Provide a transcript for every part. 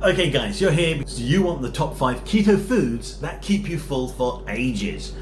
Okay guys, you're here because you want the top 5 keto foods that keep you full for ages.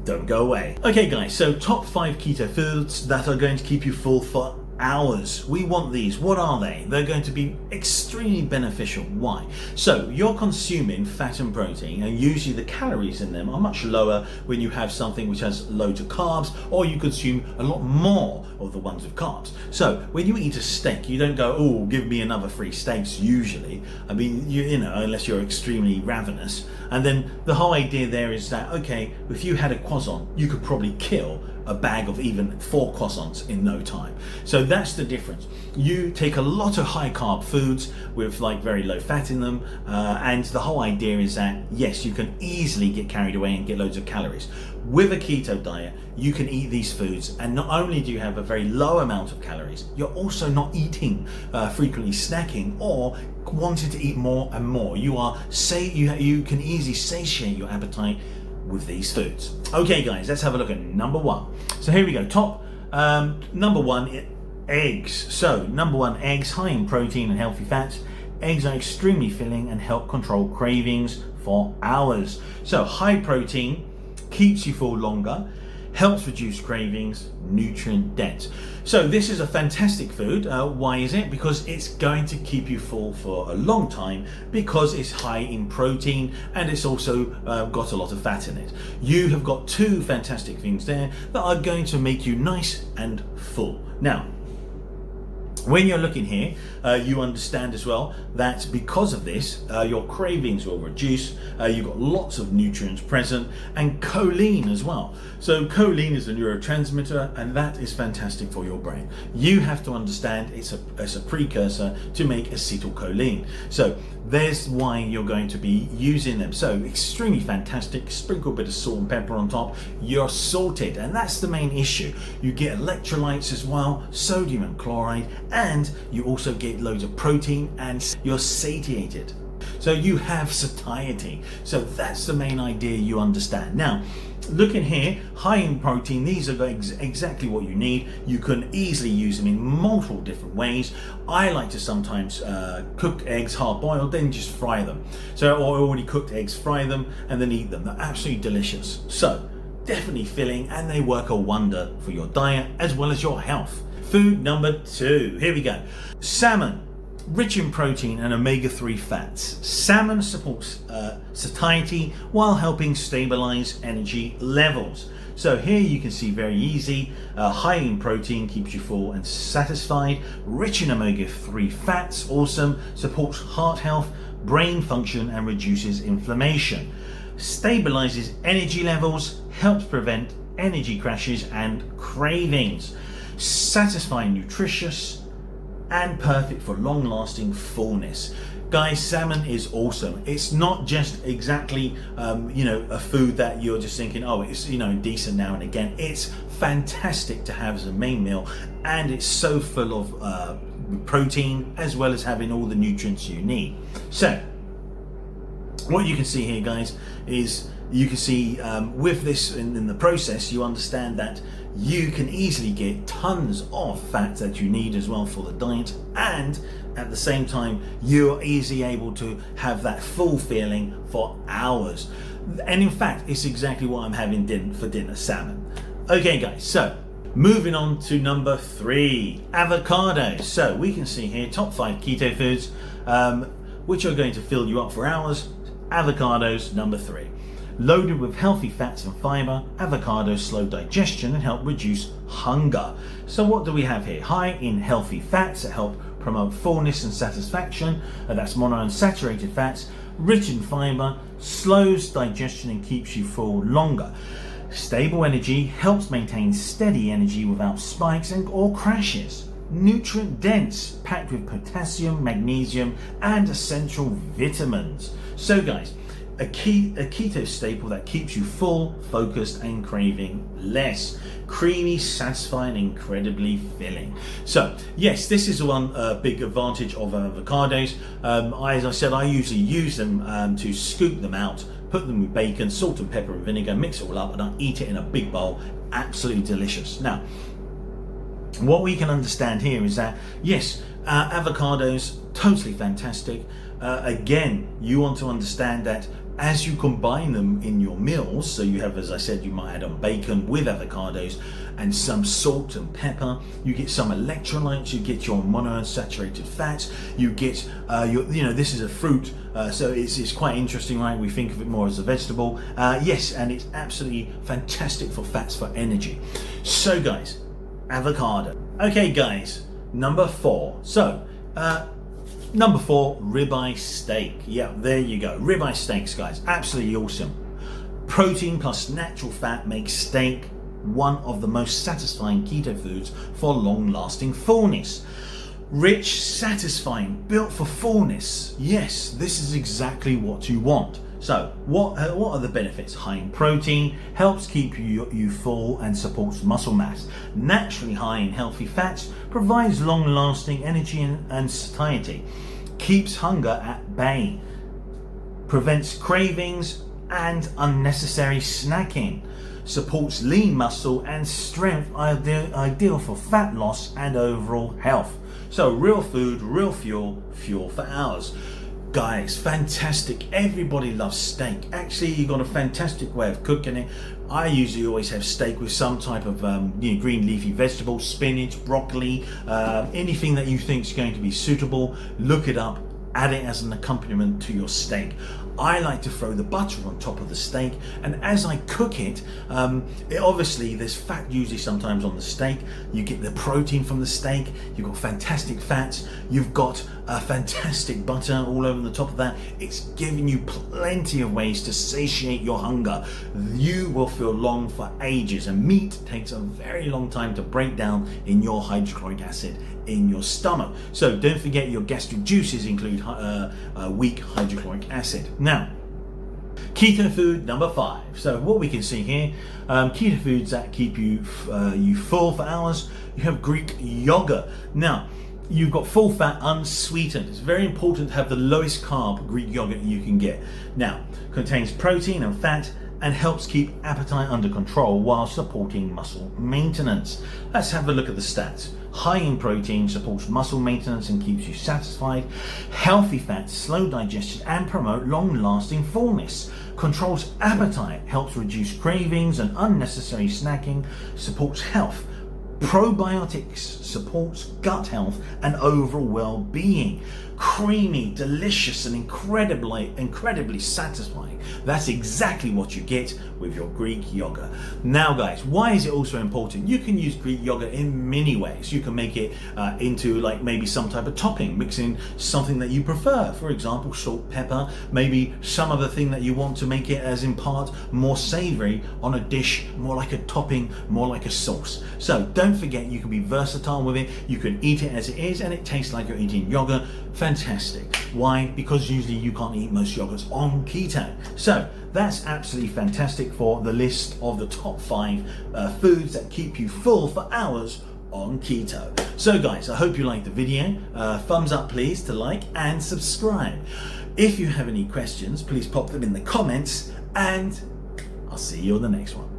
Don't go away. Okay guys, so top 5 keto foods that are going to keep you full for hours. We want these. What are they? They're going to be extremely beneficial. Why? So you're consuming fat and protein, and usually the calories in them are much lower when you have something which has loads of carbs, or you consume a lot more of the ones with carbs. So when you eat a steak, you don't go, oh, give me another 3 steaks usually. I mean, you know, unless you're extremely ravenous. And then the whole idea there is that, okay, if you had a croissant, you could probably kill a bag of even 4 croissants in no time. So that's the difference. You take a lot of high carb foods with like very low fat in them, and the whole idea is that yes, you can easily get carried away and get loads of calories. With a keto diet, you can eat these foods, and not only do you have a very low amount of calories, you're also not eating frequently, snacking or wanting to eat more and more. You can easily satiate your appetite with these foods. Okay guys, let's have a look at number 1. So here we go. Top number 1, eggs. So number 1, eggs, high in protein and healthy fats. Eggs are extremely filling and help control cravings for hours. So high protein keeps you full longer, helps reduce cravings, nutrient dense. So this is a fantastic food. Why is it? Because it's going to keep you full for a long time, because it's high in protein and it's also got a lot of fat in it. You have got 2 fantastic things there that are going to make you nice and full. Now, when you're looking here, you understand as well that because of this, your cravings will reduce. You've got lots of nutrients present, and choline as well. So choline is a neurotransmitter, and that is fantastic for your brain. You have to understand it's a precursor to make acetylcholine. So there's why you're going to be using them. So extremely fantastic. Sprinkle a bit of salt and pepper on top, you're sorted. And that's the main issue. You get electrolytes as well, sodium and chloride, and you also get loads of protein, and you're satiated. So you have satiety. So that's the main idea you understand. Now, looking here, high in protein, these are exactly what you need. You can easily use them in multiple different ways. I like to sometimes cook eggs hard boiled, then just fry them. So, or already cooked eggs, fry them and then eat them. They're absolutely delicious. So definitely filling, and they work a wonder for your diet as well as your health. Food number 2, here we go. Salmon. Rich in protein and omega-3 fats. Salmon supports satiety while helping stabilize energy levels. So here you can see very easy, high in protein keeps you full and satisfied. Rich in omega-3 fats, awesome, supports heart health, brain function, and reduces inflammation. Stabilizes energy levels, helps prevent energy crashes and cravings. Satisfying, nutritious, and perfect for long-lasting fullness. Guys, salmon is awesome. It's not just exactly a food that you're just thinking, oh, it's decent now and again. It's fantastic to have as a main meal, and it's so full of protein as well as having all the nutrients you need. So what you can see here, guys, is you can see with this in the process, you understand that you can easily get tons of fat that you need as well for the diet, and at the same time you're easily able to have that full feeling for hours. And in fact, it's exactly what I'm having for dinner, salmon. Okay guys, so moving on to number 3, avocados. So we can see here top 5 keto foods which are going to fill you up for hours. Avocados, number 3. Loaded with healthy fats and fiber, avocados slow digestion and help reduce hunger. So what do we have here? High in healthy fats that help promote fullness and satisfaction. That's monounsaturated fats. Rich in fiber, slows digestion and keeps you full longer. Stable energy, helps maintain steady energy without spikes or crashes. Nutrient dense, packed with potassium, magnesium, and essential vitamins. So guys, a keto staple that keeps you full, focused, and craving less. Creamy, satisfying, incredibly filling. So yes, this is one big advantage of avocados. As I said, I usually use them to scoop them out, put them with bacon, salt and pepper and vinegar, mix it all up, and I eat it in a big bowl. Absolutely delicious. Now, what we can understand here is that yes, avocados, totally fantastic. again, you want to understand that as you combine them in your meals, so you have, as I said, you might add on bacon with avocados and some salt and pepper, you get some electrolytes, you get your monounsaturated fats, you get this is a fruit, so it's quite interesting, right? We think of it more as a vegetable. Yes, and it's absolutely fantastic for fats, for energy. So guys, avocado. Okay guys, number 4. So number 4, ribeye steak. Yeah, there you go. Ribeye steaks, guys, absolutely awesome. Protein plus natural fat makes steak one of the most satisfying keto foods for long-lasting fullness. Rich, satisfying, built for fullness. Yes, this is exactly what you want. So what are the benefits? High in protein, helps keep you full and supports muscle mass. Naturally high in healthy fats, provides long-lasting energy and satiety. Keeps hunger at bay. Prevents cravings and unnecessary snacking. Supports lean muscle and strength, ideal for fat loss and overall health. So real food, real fuel, fuel for hours. Guys, fantastic. Everybody loves steak. Actually, you've got a fantastic way of cooking it. I usually always have steak with some type of green leafy vegetable, spinach, broccoli, anything that you think is going to be suitable. Look it up, add it as an accompaniment to your steak. I like to throw the butter on top of the steak, and as I cook it, obviously there's fat usually sometimes on the steak. You get the protein from the steak, you've got fantastic fats, you've got a fantastic butter all over the top of that. It's giving you plenty of ways to satiate your hunger. You will feel long for ages, and meat takes a very long time to break down in your hydrochloric acid in your stomach. So don't forget your gastric juices include weak hydrochloric acid. Now, keto food number 5. So what we can see here, keto foods that keep you full for hours. You have Greek yogurt. Now, you've got full fat, unsweetened. It's very important to have the lowest carb Greek yogurt you can get. Now, contains protein and fat and helps keep appetite under control while supporting muscle maintenance. Let's have a look at the stats. High in protein, supports muscle maintenance and keeps you satisfied. Healthy fats, slow digestion and promote long-lasting fullness. Controls appetite, helps reduce cravings and unnecessary snacking, supports health. Probiotics, supports gut health and overall well-being. Creamy, delicious and incredibly satisfying. That's exactly what you get with your Greek yogurt. Now guys, why is it also important? You can use Greek yogurt in many ways. You can make it into like maybe some type of topping, mix in something that you prefer. For example, salt, pepper, maybe some other thing that you want to make it as in part more savory on a dish, more like a topping, more like a sauce. So don't forget, you can be versatile with it. You can eat it as it is and it tastes like you're eating yogurt. Fantastic. Why? Because usually you can't eat most yogurts on keto. So that's absolutely fantastic for the list of the top 5 foods that keep you full for hours on keto. So guys, I hope you liked the video. Thumbs up please to like and subscribe. If you have any questions, please pop them in the comments and I'll see you on the next one.